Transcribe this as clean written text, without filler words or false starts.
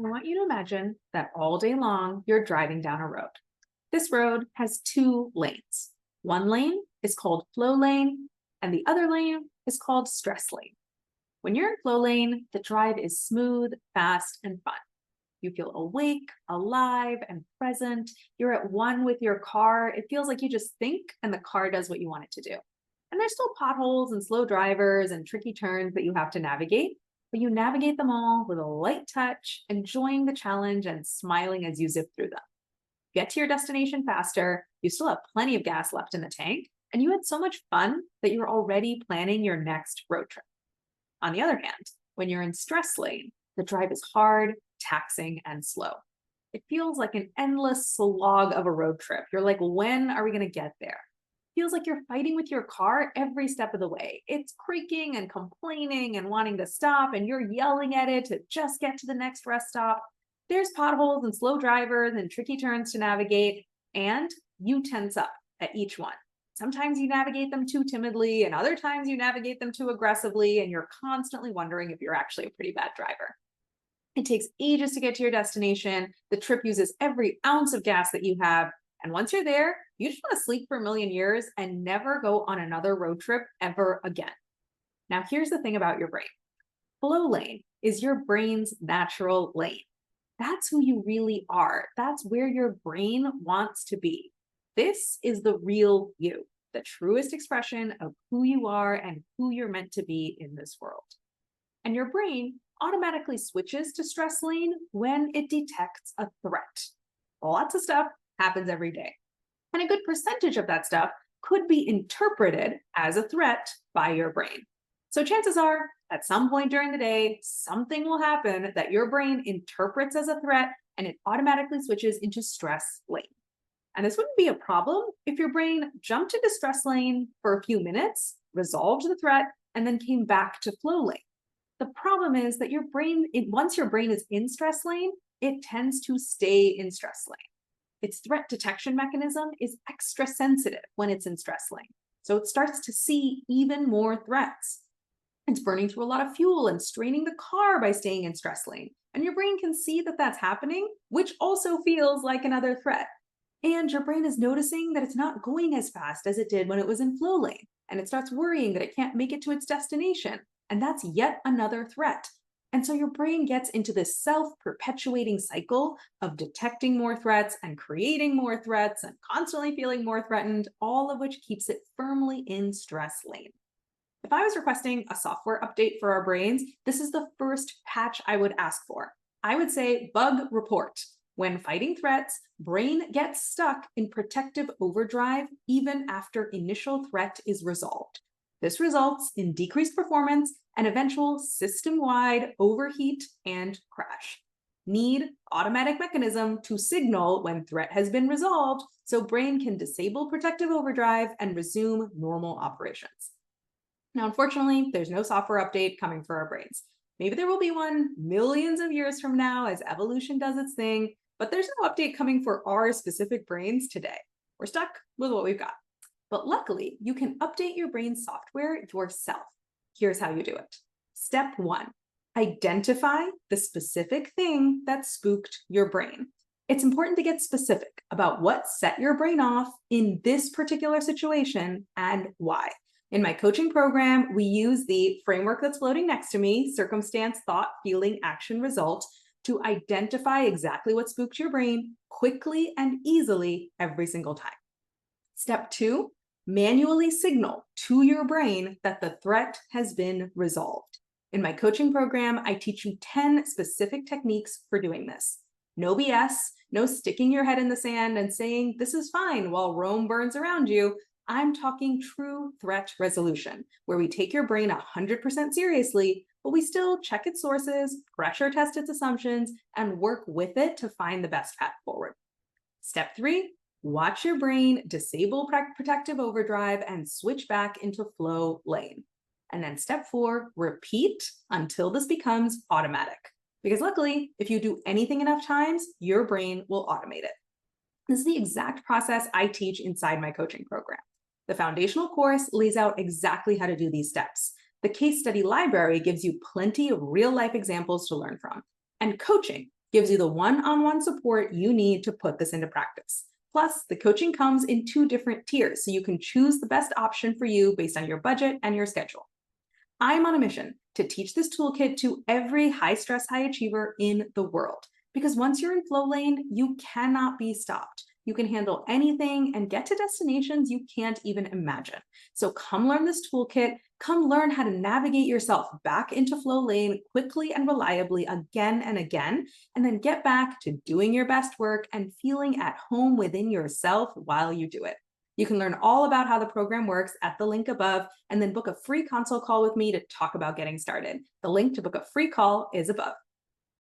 I want you to imagine that all day long you're driving down a road. This road has two lanes. One lane is called flow lane, and the other lane is called stress lane. When you're in flow lane, the drive is smooth, fast, and fun. You feel awake, alive, and present. You're at one with your car. It feels like you just think and the car does what you want it to do. And there's still potholes and slow drivers and tricky turns that you have to navigate, but you navigate them all with a light touch, enjoying the challenge and smiling as you zip through them. Get to your destination faster, you still have plenty of gas left in the tank, and you had so much fun that you're already planning your next road trip. On the other hand, when you're in stress lane, the drive is hard, taxing, and slow. It feels like an endless slog of a road trip. You're like, when are we going to get there? Feels like you're fighting with your car every step of the way. It's creaking and complaining and wanting to stop, and you're yelling at it to just get to the next rest stop. There's potholes and slow drivers and tricky turns to navigate, and you tense up at each one. Sometimes you navigate them too timidly, and other times you navigate them too aggressively, and you're constantly wondering if you're actually a pretty bad driver. It takes ages to get to your destination. The trip uses every ounce of gas that you have. And once you're there, you just want to sleep for a million years and never go on another road trip ever again. Now, here's the thing about your brain. Flow lane is your brain's natural lane. That's who you really are. That's where your brain wants to be. This is the real you, the truest expression of who you are and who you're meant to be in this world. And your brain automatically switches to stress lane when it detects a threat. Lots of stuff happens every day. And a good percentage of that stuff could be interpreted as a threat by your brain. So chances are, at some point during the day, something will happen that your brain interprets as a threat and it automatically switches into stress lane. And this wouldn't be a problem if your brain jumped into stress lane for a few minutes, resolved the threat, and then came back to flow lane. The problem is that your brain, once your brain is in stress lane, it tends to stay in stress lane. Its threat detection mechanism is extra sensitive when it's in stress lane. So it starts to see even more threats. It's burning through a lot of fuel and straining the car by staying in stress lane. And your brain can see that that's happening, which also feels like another threat. And your brain is noticing that it's not going as fast as it did when it was in flow lane. And it starts worrying that it can't make it to its destination. And that's yet another threat. And so your brain gets into this self-perpetuating cycle of detecting more threats and creating more threats and constantly feeling more threatened, all of which keeps it firmly in stress lane. If I was requesting a software update for our brains, this is the first patch I would ask for. I would say bug report. When fighting threats, brain gets stuck in protective overdrive even after initial threat is resolved. This results in decreased performance and eventual system-wide overheat and crash. Need automatic mechanism to signal when threat has been resolved so brain can disable protective overdrive and resume normal operations. Now, unfortunately, there's no software update coming for our brains. Maybe there will be one millions of years from now as evolution does its thing, but there's no update coming for our specific brains today. We're stuck with what we've got. But luckily, you can update your brain software yourself. Here's how you do it. Step 1, identify the specific thing that spooked your brain. It's important to get specific about what set your brain off in this particular situation and why. In my coaching program, we use the framework that's floating next to me, circumstance, thought, feeling, action, result, to identify exactly what spooked your brain quickly and easily every single time. Step 2, manually signal to your brain that the threat has been resolved. In my coaching program, I teach you 10 specific techniques for doing this. No BS, no sticking your head in the sand and saying, this is fine while Rome burns around you. I'm talking true threat resolution, where we take your brain 100% seriously, but we still check its sources, pressure test its assumptions, and work with it to find the best path forward. Step 3, watch your brain disable protective overdrive and switch back into flow lane. And then step 4, repeat until this becomes automatic. Because luckily, if you do anything enough times, your brain will automate it. This is the exact process I teach inside my coaching program. The foundational course lays out exactly how to do these steps. The case study library gives you plenty of real-life examples to learn from. And coaching gives you the one-on-one support you need to put this into practice. Plus, the coaching comes in 2 different tiers, so you can choose the best option for you based on your budget and your schedule. I'm on a mission to teach this toolkit to every high stress, high achiever in the world. Because once you're in flow lane, you cannot be stopped. You can handle anything and get to destinations you can't even imagine. So come learn this toolkit. Come learn how to navigate yourself back into flow lane quickly and reliably again and again, and then get back to doing your best work and feeling at home within yourself while you do it. You can learn all about how the program works at the link above, and then book a free consult call with me to talk about getting started. The link to book a free call is above.